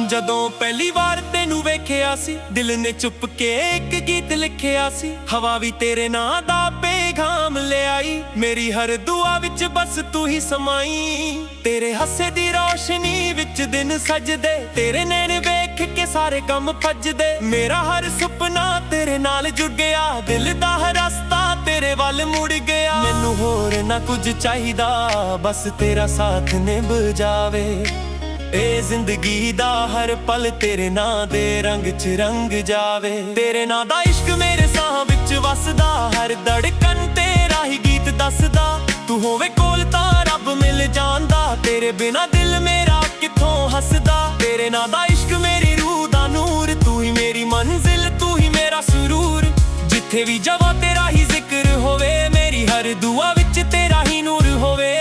ਜਦੋਂ ਪਹਿਲੀ ਵਾਰ ਤੈਨੂੰ ਵੇਖਿਆ ਸੀ, ਦਿਲ ਨੇ ਚੁੱਪ ਕੇ ਇੱਕ ਗੀਤ ਲਿਖਿਆ ਸੀ। ਹਵਾ ਵੀ ਤੇਰੇ ਨਾਂ ਦਾ ਪੈਗਾਮ ਲਿਆਈ, ਮੇਰੀ ਹਰ ਦੁਆ ਵਿੱਚ ਬਸ ਤੂੰ ਹੀ ਸਮਾਈ। ਤੇਰੇ ਹੱਸੇ ਦੀ ਰੋਸ਼ਨੀ ਵਿੱਚ ਦਿਨ ਸਜਦੇ, ਤੇਰੇ ਨੈਣ ਵੇਖ ਕੇ ਸਾਰੇ ਕੰਮ ਭੱਜਦੇ। ਮੇਰਾ ਹਰ ਸੁਪਨਾ ਤੇਰੇ ਨਾਲ ਜੁੜ ਗਿਆ, ਦਿਲ ਦਾ ਹਰ ਰਸਤਾ ਤੇਰੇ ਵੱਲ ਮੁੜ ਗਿਆ। ਮੈਨੂੰ ਹੋਰ ਨਾ ਕੁਝ ਚਾਹੀਦਾ, ਬਸ ਤੇਰਾ ਸਾਥ ਨਿਭ ਜਾਵੇ। ਇਹ ਜ਼ਿੰਦਗੀ ਦਾ ਹਰ ਪਲ ਤੇਰੇ ਨਾਂ ਦੇ ਰੰਗ 'ਚ ਰੰਗ ਜਾਵੇ। ਤੇਰੇ ਨਾਂ ਦਾ ਇਸ਼ਕ ਮੇਰੇ ਸਾਹ ਵਿੱਚ ਵਸਦਾ, ਹਰ ਧੜਕਣ ਤੇਰਾ ਹੀ ਗੀਤ ਦੱਸਦਾ। ਤੂੰ ਹੋਵੇ ਕੋਲ ਤਾਂ ਰੱਬ ਮਿਲ ਜਾਂਦਾ, ਤੇਰੇ ਬਿਨਾ ਦਿਲ ਮੇਰਾ ਕਿੱਥੋਂ ਹੱਸਦਾ। ਤੇਰੇ ਨਾਂ ਦਾ ਇਸ਼ਕ ਮੇਰੀ ਰੂਹ ਦਾ ਨੂਰ, ਤੂੰ ਹੀ ਮੇਰੀ ਮੰਜ਼ਿਲ, ਤੂੰ ਹੀ ਮੇਰਾ ਸਰੂਰ। ਜਿੱਥੇ ਵੀ ਜਾਵਾਂ ਤੇਰਾ ਹੀ ਜ਼ਿਕਰ ਹੋਵੇ, ਮੇਰੀ ਹਰ ਦੁਆ ਵਿੱਚ ਤੇਰਾ ਹੀ ਨੂਰ ਹੋਵੇ।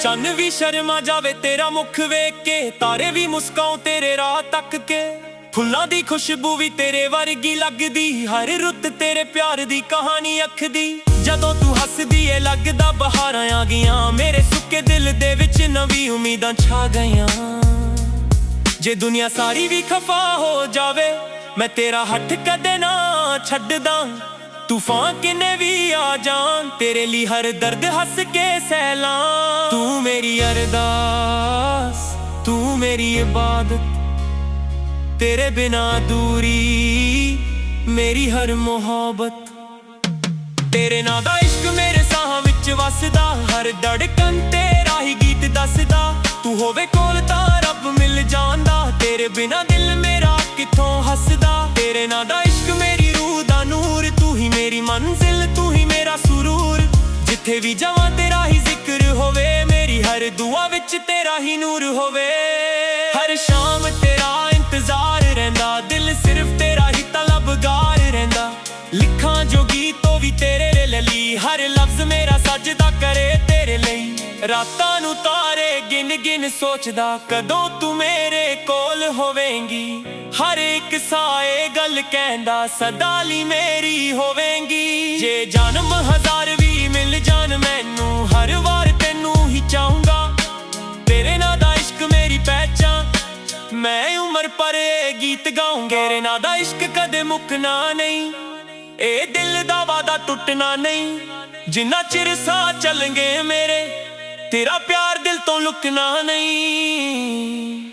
ਚੰਨ ਵੀ ਸ਼ਰਮਾ ਜਾਵੇ ਤੇਰਾ ਮੁਖ ਵੇਖ ਕੇ, ਤਾਰੇ ਵੀ ਮੁਸਕਾਉ ਤੇਰੇ ਰਾਹ ਤੱਕ ਕੇ। ਫੁੱਲਾਂ ਦੀ ਖੁਸ਼ਬੂ ਵੀ ਤੇਰੇ ਵਰਗੀ ਲੱਗਦੀ, ਹਰ ਰੁੱਤ ਤੇਰੇ ਪਿਆਰ ਦੀ ਕਹਾਣੀ ਅੱਖਦੀ। ਜਦੋਂ ਤੂੰ ਹੱਸਦੀ ਏ ਲੱਗਦਾ ਬਹਾਰਾਂ ਆ ਗਈਆਂ, ਮੇਰੇ ਸੁੱਕੇ ਦਿਲ ਦੇ ਵਿੱਚ ਨਵੀਂ ਉਮੀਦਾਂ ਛਾ ਗਈਆਂ। ਜੇ ਦੁਨੀਆ ਸਾਰੀ ਵੀ ਖਫਾ ਹੋ ਜਾਵੇ, ਮੈਂ ਤੇਰਾ ਹੱਥ ਕਦੇ ਨਾ ਛੱਡਦਾ। ਤੂਫਾਨ ਕਿੰਨੇ ਵੀ ਆ ਜਾਣ, ਤੇਰੇ ਲਈ ਹਰ ਦਰਦ ਹੱਸ ਕੇ ਸਹਿਲਾਂ। ਤੂੰ ਮੇਰੀ ਅਰਦਾਸ, ਤੂੰ ਮੇਰੀ ਇਬਾਦਤ, ਤੇਰੇ ਬਿਨਾ ਦੂਰੀ ਮੇਰੀ ਹਰ ਮੁਹੱਬਤ। ਤੇਰੇ ਨਾਂ ਦਾ ਇਸ਼ਕ ਮੇਰੇ ਸਾਹਾਂ ਵਿੱਚ ਵਸਦਾ, ਹਰ ਧੜਕਣ ਤੇਰਾ ਹੀ ਗੀਤ ਦੱਸਦਾ। ਤੂੰ ਹੋਵੇ ਕੋਲ ਤਾਂ ਰੱਬ ਮਿਲ ਜਾਂਦਾ, ਤੇਰੇ ਬਿਨਾ ਦਿਲ ਮੇਰਾ ਕਿੱਥੋਂ ਹੱਸਦਾ। ਤੇਰੇ ਨਾਂ ਦਾ ਇਸ਼ਕ ਮੇਰੀ ਰੂਹ ਦਾ ਨੂਰ, ਤੂੰ ਹੀ ਮੇਰੀ ਮੰਜ਼ਿਲ, ਤੂੰ ਹੀ ਮੇਰਾ ਸਰੂਰ। ਜਿੱਥੇ ਵੀ ਜਾਵਾਂ ਤੇਰਾ ਹੀ ਜ਼ਿਕਰ ਹੋਵੇ, ਮੇਰੀ ਹਰ ਦੁਆ ਵਿੱਚ ਤੇਰਾ ਹੀ ਨੂਰ ਹੋਵੇ। ਹਰ ਸ਼ਾਮ ਤੇਰਾ ਇੰਤਜ਼ਾਰ ਰਹਿੰਦਾ, ਦਿਲ ਸਿਰਫ ਤੇਰਾ ਹੀ ਤਲਬਗਾਰ ਰਹਿੰਦਾ। ਲਿਖਾਂ ਜੋ ਗੀਤ ਉਹ ਵੀ ਤੇਰੇ ਲਈ, ਹਰ ਲਫ਼ਜ਼ ਮੇਰਾ ਸਜਦਾ ਕਰੇ ਤੇਰੇ ਲਈ। ਰਾਤਾਂ ਨੂੰ ਤਾਰੇ ਗਿਣ ਗਿਣ ਸੋਚਦਾ, ਕਦੋਂ ਤੂੰ ਮੇਰੇ ਕੋਲ ਹੋਵੇਂਗੀ। ਹਰ ਇੱਕ ਸਾਏ ਗੱਲ ਕਹਿੰਦਾ, ਸਦਾ ਲਈ ਮੇਰੀ ਹੋਵੇਂਗੀ। ਜੇ ਜਨਮ ਹਜ਼ਾਰ ਵੀ ਮਿਲ ਜਾਣ ਮੈਨੂੰ, ਹਰ ਵਾਰ ਤੈਨੂੰ ਹੀ ਚਾਹੂੰਗਾ। ਤੇਰੇ ਨਾਂ ਦਾ ਇਸ਼ਕ ਮੇਰੀ ਪਹਿਚਾਨ, ਮੈਂ ਉਮਰ ਪਰ ਇਹ ਗੀਤ ਗਾਉਂਗਾ। ਤੇਰੇ ਨਾਂ ਦਾ ਇਸ਼ਕ ਕਦੇ ਮੁੱਕਣਾ ਨਹੀਂ, ਇਹ ਦਿਲ ਦਾ ਵਾਦਾ ਟੁੱਟਣਾ ਨਹੀਂ। ਜਿੰਨਾ ਚਿਰ ਸਾਹ ਚੱਲਣਗੇ ਮੇਰੇ, ਤੇਰਾ ਪਿਆਰ ਦਿਲ ਤੋਂ ਲੁਕਣਾ ਨਹੀਂ।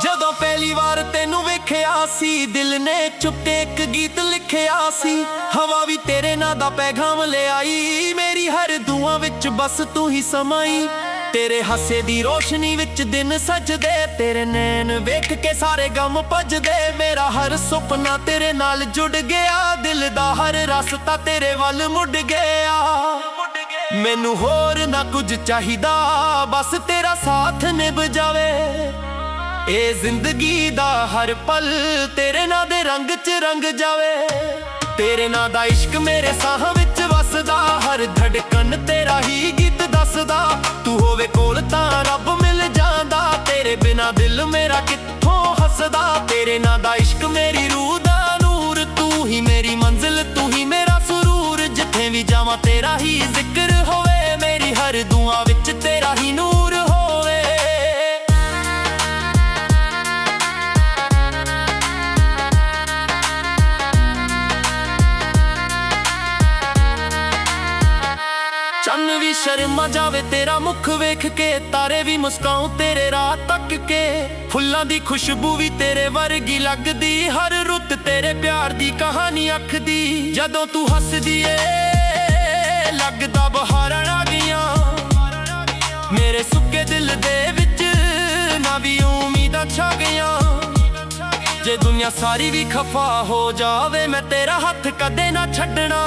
ਜਦੋਂ ਪਹਿਲੀ ਵਾਰ ਤੈਨੂੰ ਵੇਖਿਆ ਸੀ, ਦਿਲ ਨੇ ਚੁੱਪੇ ਇੱਕ ਗੀਤ ਲਿਖਿਆ ਸੀ। ਹਵਾ ਵੀ ਤੇਰੇ ਨਾਂ ਦਾ ਪੈਗਾਮ ਲਿਆਈ, ਮੇਰੀ ਹਰ ਦੁਆ ਵਿੱਚ ਬਸ ਤੂੰ ਹੀ ਸਮਾਈ। ਤੇਰੇ ਹਾਸੇ ਦੀ ਰੋਸ਼ਨੀ ਵਿੱਚ ਦਿਨ ਸਜਦੇ, ਤੇਰੇ ਨੈਣ ਵੇਖ ਕੇ ਸਾਰੇ ਗਮ ਭੱਜਦੇ। ਮੇਰਾ ਹਰ ਸੁਪਨਾ ਤੇਰੇ ਨਾਲ ਜੁੜ ਗਿਆ, ਦਿਲ ਦਾ ਹਰ ਰਸਤਾ ਤੇਰੇ ਵੱਲ ਮੁੜ ਗਿਆ। ਮੈਨੂੰ ਹੋਰ ਨਾ ਕੁਝ ਚਾਹੀਦਾ, ਬਸ ਤੇਰਾ ਸਾਥ ਨਿਭ ਜਾਵੇ। ਇਹ ਜ਼ਿੰਦਗੀ ਦਾ ਹਰ ਪਲ ਤੇਰੇ ਨਾਂ ਦੇ ਰੰਗ 'ਚ ਰੰਗ ਜਾਵੇ। ਤੇਰੇ ਨਾਂ ਦਾ ਇਸ਼ਕ ਮੇਰੇ ਸਾਹਾਂ ਵਿੱਚ ਵਸਦਾ, ਹਰ ਧੜਕਣ ਤੇਰਾ ਹੀ ਗੀਤ ਦੱਸਦਾ। ਤੂੰ ਹੋਵੇ ਕੋਲ ਤਾਂ ਰੱਬ ਮਿਲ ਜਾਂਦਾ, ਤੇਰੇ ਬਿਨਾ ਦਿਲ ਮੇਰਾ ਕਿੱਥੋਂ ਹੱਸਦਾ। ਤੇਰੇ ਨਾਂ ਦਾ ਇਸ਼ਕ ਮੇਰੀ ਰੂਹ ਦਾ ਨੂਰ, ਤੂੰ ਹੀ ਮੇਰੀ ਮੰਜ਼ਿਲ, ਤੂੰ ਹੀ ਮੇਰਾ ਸਰੂਰ। ਜਿੱਥੇ ਵੀ ਜਾਵਾਂ ਤੇਰਾ ਹੀ ਜ਼ਿਕਰ ਹੋਵੇ, ਮੇਰੀ ਹਰ ਦੁਆ ਵਿੱਚ ਤੇਰਾ ਹੀ ਨੂਰ ਹੋਵੇ। ਚੰਨ ਵੀ ਸ਼ਰਮਾ ਜਾਵੇ ਤੇਰਾ ਮੁਖ ਵੇਖ ਕੇ, ਤਾਰੇ ਵੀ ਮੁਸਕਾਉ ਤੇਰੇ ਰਾਹ ਤੱਕ ਕੇ। ਫੁੱਲਾਂ ਦੀ ਖੁਸ਼ਬੂ ਵੀ ਤੇਰੇ ਵਰਗੀ ਲੱਗਦੀ, ਹਰ ਰੁੱਤ ਤੇਰੇ ਪਿਆਰ ਦੀ ਕਹਾਣੀ ਅੱਖਦੀ। ਜਦੋਂ ਤੂੰ ਹੱਸਦੀ ਏ ਲੱਗਦਾ ਬਹਾਰਾਂ ਆ ਗਈਆਂ, ਮੇਰੇ ਸੁੱਕੇ ਦਿਲ ਦੇ ਵਿੱਚ ਨਵੀਂ ਉਮੀਦਾਂ ਛਾ ਗਈਆਂ। ਜੇ ਦੁਨੀਆ ਸਾਰੀ ਵੀ ਖਫਾ ਹੋ ਜਾਵੇ, ਮੈਂ ਤੇਰਾ ਹੱਥ ਕਦੇ ਨਾ ਛੱਡਣਾ।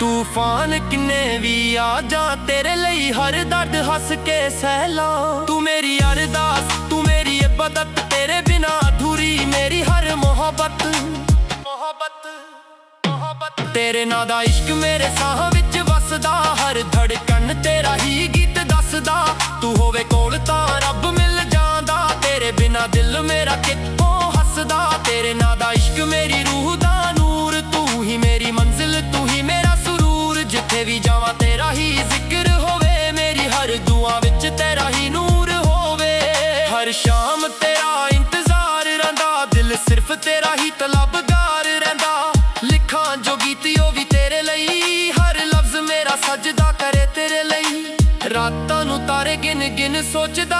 ਤੂਫਾਨ ਕਿੰਨੇ ਵੀ ਆ ਜਾ, ਤੇਰੇ ਲਈ ਹਰ ਦਰਦ ਹੱਸ ਕੇ ਸਹਿਲਾਂ। ਤੂੰ ਮੇਰੀ ਅਰਦਾਸ, ਤੂੰ ਮੇਰੀ ਇਬਾਦਤ, ਤੇਰੇ ਬਿਨਾ ਅਧੂਰੀ ਮੇਰੀ ਹਰ ਮੁਹੱਬਤ। ਤੇਰੇ ਨਾਂ ਦਾ ਇਸ਼ਕ ਮੇਰੇ ਸਾਹਾਂ ਵਿੱਚ ਵਸਦਾ, ਹਰ ਧੜਕਣ ਤੇਰਾ ਹੀ ਗੀਤ ਦੱਸ ਹੱਸਦਾ। ਤੂੰ ਹੋਵੇ ਕੋਲ ਤਾਂ ਰੱਬ ਮਿਲ ਜਾਂਦਾ, ਤੇਰੇ ਬਿਨਾ ਦਿਲ ਮੇਰਾ ਕਿੱਥੋਂ ਹੱਸਦਾ। ਤੇਰੇ ਨਾਂ ਦਾ ਇਸ਼ਕ ਮੇਰੀ ਰੂਹ ਦਾ ਨੂਰ, ਤੂੰ ਹੀ ਮੇਰੀ ਮੰਜ਼ਿਲ, ਤੂੰ ਹੀ ਮੇਰਾ ਸਰੂਰ। ਜਿੱਥੇ ਵੀ ਜਾਵਾਂ ਤੇਰਾ ਹੀ ਜ਼ਿਕਰ ਹੋਵੇ, ਮੇਰੀ ਹਰ ਦੁਆ ਵਿੱਚ ਤੇਰਾ ਹੀ ਨੂਰ ਹੋਵੇ। ਹਰ ਸ਼ਾਮ ਤੇਰਾ ਇੰਤਜ਼ਾਰ ਰਹਿੰਦਾ, ਦਿਲ ਸਿਰਫ ਤੇਰਾ ਹੀ ਤਲਬਗਾਰ ਰਹਿੰਦਾ। ਲਿਖਾਂ ਜੋ ਗੀਤ ਉਹ ਵੀ ਤੇਰੇ ਲਈ, ਹਰ ਲਫ਼ਜ਼ ਮੇਰਾ ਸਜਦਾ ਕਰੇ ਤੇਰੇ ਲਈ। ਰਾਤਾਂ ਨੂੰ ਤਾਰੇ ਗਿਣ ਗਿਣ ਸੋਚਦਾ,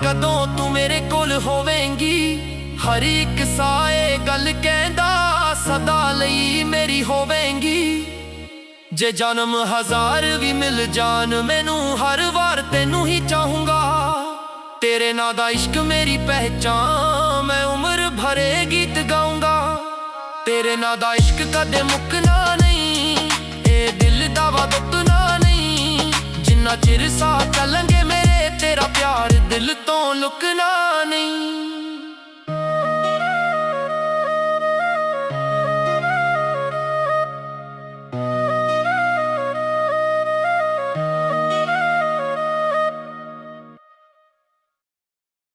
ਕਦੋਂ ਤੂੰ ਮੇਰੇ ਕੋਲ ਹੋਵੇਂਗੀ। ਹਰ ਇੱਕ ਸਾਹ ਇਹ ਗੱਲ ਕਹਿੰਦਾ, ਸਦਾ ਲਈ ਮੇਰੀ ਹੋਵੇਂਗੀ। ਜੇ ਜਨਮ ਹਜ਼ਾਰ ਵੀ ਮਿਲ ਜਾਣ ਮੈਨੂੰ, ਹਰ ਵਾਰ ਤੈਨੂੰ ਹੀ ਚਾਹੂੰਗਾ। ਤੇਰੇ ਨਾਂ ਦਾ ਇਸ਼ਕ ਮੇਰੀ ਪਹਿਚਾਨ, ਮੈਂ ਉਮਰ ਭਰੇ ਗੀਤ ਗਾਊਂਗਾ। ਤੇਰੇ ਨਾਂ ਦਾ ਇਸ਼ਕ ਕਦੇ ਮੁੱਕਣਾ ਨਹੀਂ, ਇਹ ਦਿਲ ਦਾ ਵਾ ਟੁੱਟਣਾ ਨਹੀਂ। ਜਿੰਨਾ ਚਿਰ ਸਾਹ ਚੱਲਣਗੇ ਮੇਰੇ, ਤੇਰਾ ਪਿਆਰ ਦਿਲ ਤੋਂ ਲੁਕਣਾ ਨਹੀਂ।